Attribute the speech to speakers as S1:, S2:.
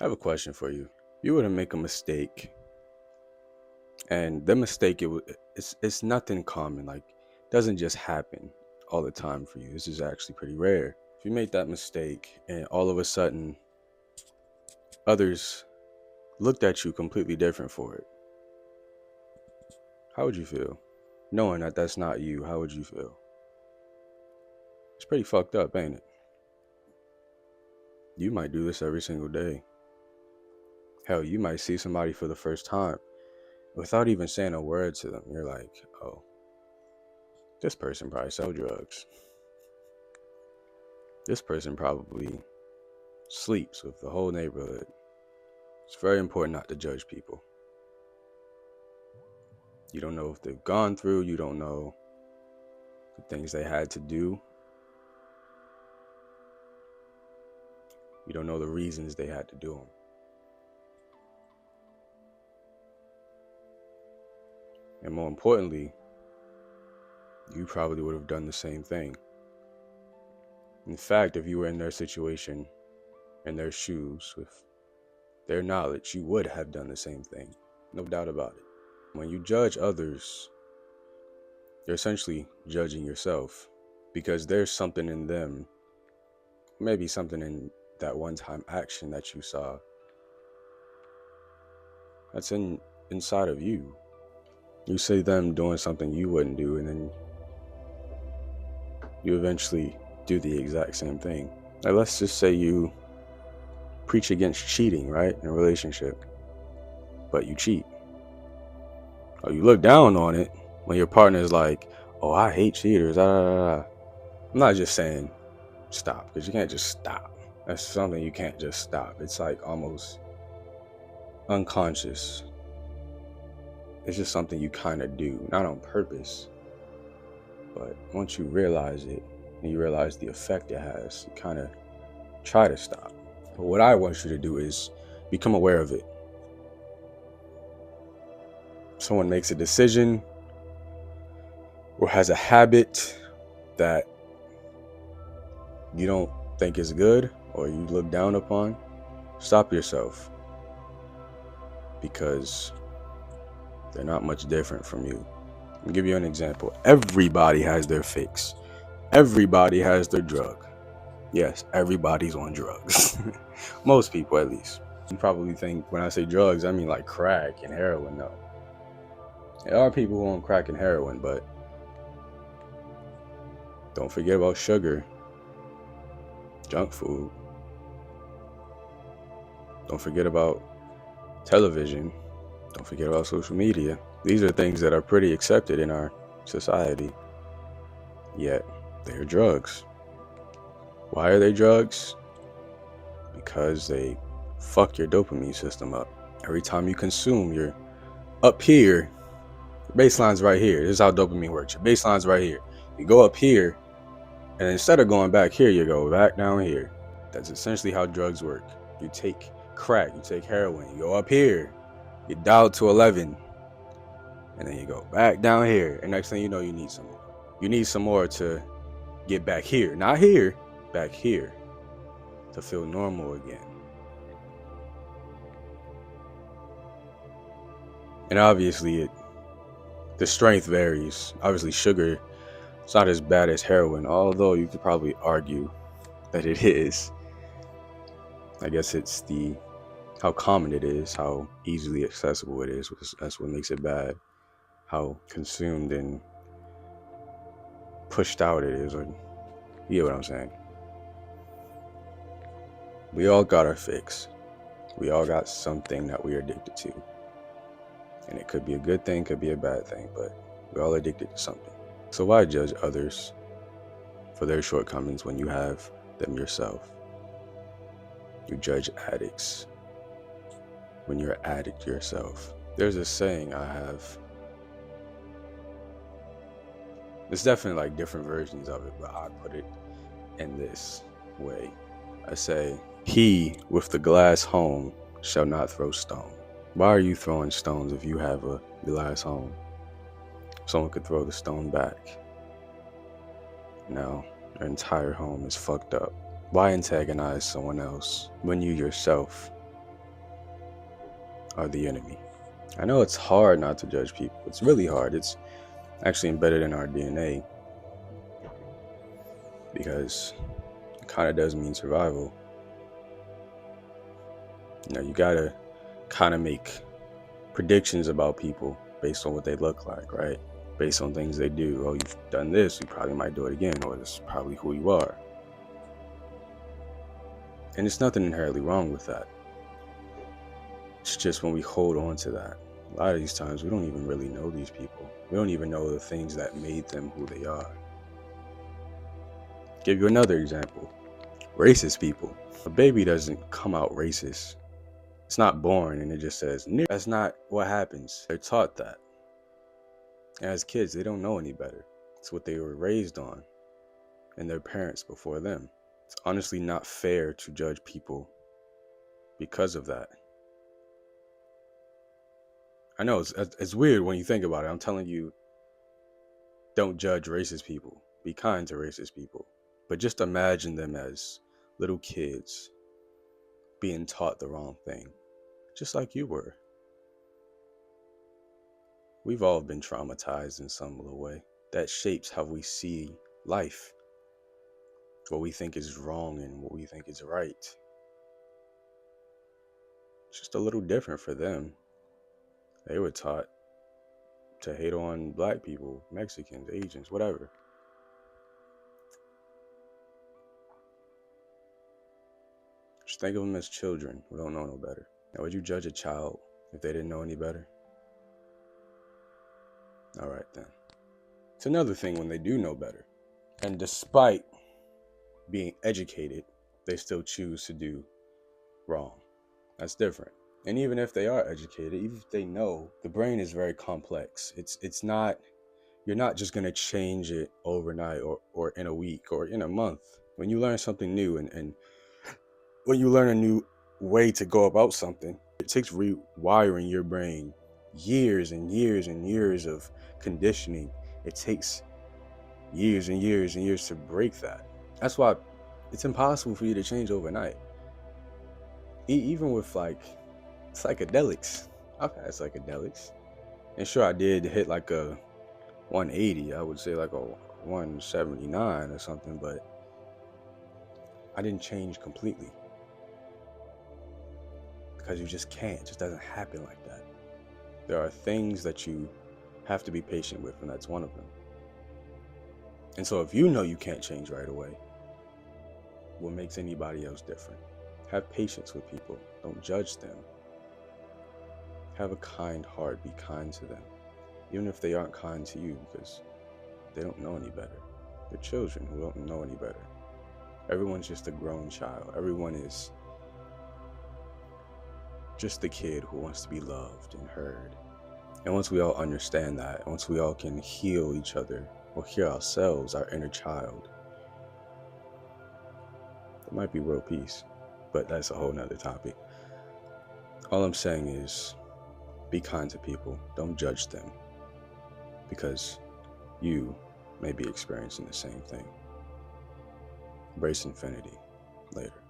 S1: I have a question for you. You were to make a mistake, and the mistake it's nothing common. Like, doesn't just happen all the time for you. This is actually pretty rare. If you make that mistake, and all of a sudden others looked at you completely different for it, how would you feel? Knowing that that's not you, how would you feel? It's pretty fucked up, ain't it? You might do this every single day. Hell, you might see somebody for the first time without even saying a word to them. You're like, oh, this person probably sell drugs. This person probably sleeps with the whole neighborhood. It's very important not to judge people. You don't know if they've gone through, you don't know the things they had to do, you don't know the reasons they had to do them. And more importantly, you probably would have done the same thing. In fact, if you were in their situation, in their shoes, with their knowledge, you would have done the same thing. No doubt about it. When you judge others, you're essentially judging yourself because there's something in them, maybe something in that one-time action that you saw that's inside of you. You see them doing something you wouldn't do, and then you eventually do the exact same thing. Like, let's just say you preach against cheating, right, in a relationship, but you cheat. Or you look down on it when your partner is like, oh, I hate cheaters. I'm not just saying stop, because you can't just stop. That's something you can't just stop. It's like almost unconscious. It's just something you kind of do, not on purpose. But once you realize it, and you realize the effect it has, you kind of try to stop. But what I want you to do is become aware of it. Someone makes a decision or has a habit that you don't think is good or you look down upon, stop yourself, because they're not much different from you. I'll give you an example. Everybody has their fix. Everybody has their drug. Yes, everybody's on drugs. Most people, at least. You probably think when I say drugs, I mean like crack and heroin. No. There are people who on crack and heroin, but don't forget about sugar, junk food. Don't forget about television. Don't forget about social media. These are things that are pretty accepted in our society, yet they're drugs. Why are they drugs? Because they fuck your dopamine system up. Every time you consume, you're up here. Your baseline's right here. This is how dopamine works. Your baseline's right here. You go up here, and instead of going back here, you go back down here. That's essentially how drugs work. You take crack, you take heroin, you go up here, you dial to 11, and then you go back down here. And next thing you know, you need some more. You need some more to get back here. Not here, back here, to feel normal again. And obviously, the strength varies. Obviously, sugar, it's not as bad as heroin, although you could probably argue that it is. I guess it's how common it is, how easily accessible it is. That's what makes it bad. How consumed and pushed out it is. Or, you get what I'm saying? We all got our fix. We all got something that we're addicted to. And it could be a good thing, could be a bad thing, but we're all addicted to something. So why judge others for their shortcomings when you have them yourself? You judge addicts when you're an addict yourself. There's a saying I have. There's definitely like different versions of it, but I put it in this way. I say, he with the glass home shall not throw stone. Why are you throwing stones if you have a glass home? Someone could throw the stone back. Now, your entire home is fucked up. Why antagonize someone else when you yourself are the enemy. I know it's hard not to judge people. It's really hard. It's actually embedded in our DNA because it kind of does mean survival. You gotta kind of make predictions about people based on what they look like, right? Based on things they do. Oh, you've done this, you probably might do it again, or this is probably who you are. And there's nothing inherently wrong with that. It's just when we hold on to that, a lot of these times we don't even really know these people. We don't even know the things that made them who they are. Give you another example. Racist people. A baby doesn't come out racist. It's not born and it just says, "No." That's not what happens. They're taught that. And as kids, they don't know any better. It's what they were raised on and their parents before them. It's honestly not fair to judge people because of that. I know it's weird when you think about it. I'm telling you, don't judge racist people. Be kind to racist people. But just imagine them as little kids being taught the wrong thing, just like you were. We've all been traumatized in some little way. That shapes how we see life, what we think is wrong and what we think is right. It's just a little different for them. They were taught to hate on black people, Mexicans, Asians, whatever. Just think of them as children who don't know no better. Now, would you judge a child if they didn't know any better? All right, then. It's another thing when they do know better. And despite being educated, they still choose to do wrong. That's different. And even if they are educated, even if they know, the brain is very complex. It's not, you're not just going to change it overnight or in a week or in a month. When you learn something new and when you learn a new way to go about something, it takes rewiring your brain, years and years and years of conditioning. It takes years and years and years to break that. That's why it's impossible for you to change overnight. Even with like psychedelics. Okay, psychedelics. And sure, I did hit like a 180. I would say like a 179 or something, but I didn't change completely. Because you just can't. It just doesn't happen like that. There are things that you have to be patient with, and that's one of them. And so if you know you can't change right away, what makes anybody else different? Have patience with people. Don't judge them. Have a kind heart. Be kind to them. Even if they aren't kind to you, because they don't know any better. They're children who don't know any better. Everyone's just a grown child. Everyone is just a kid who wants to be loved and heard. And once we all understand that, once we all can heal each other or heal ourselves, our inner child, it might be world peace, but that's a whole nother topic. All I'm saying is be kind to people. Don't judge them, because you may be experiencing the same thing. Embrace infinity. Later.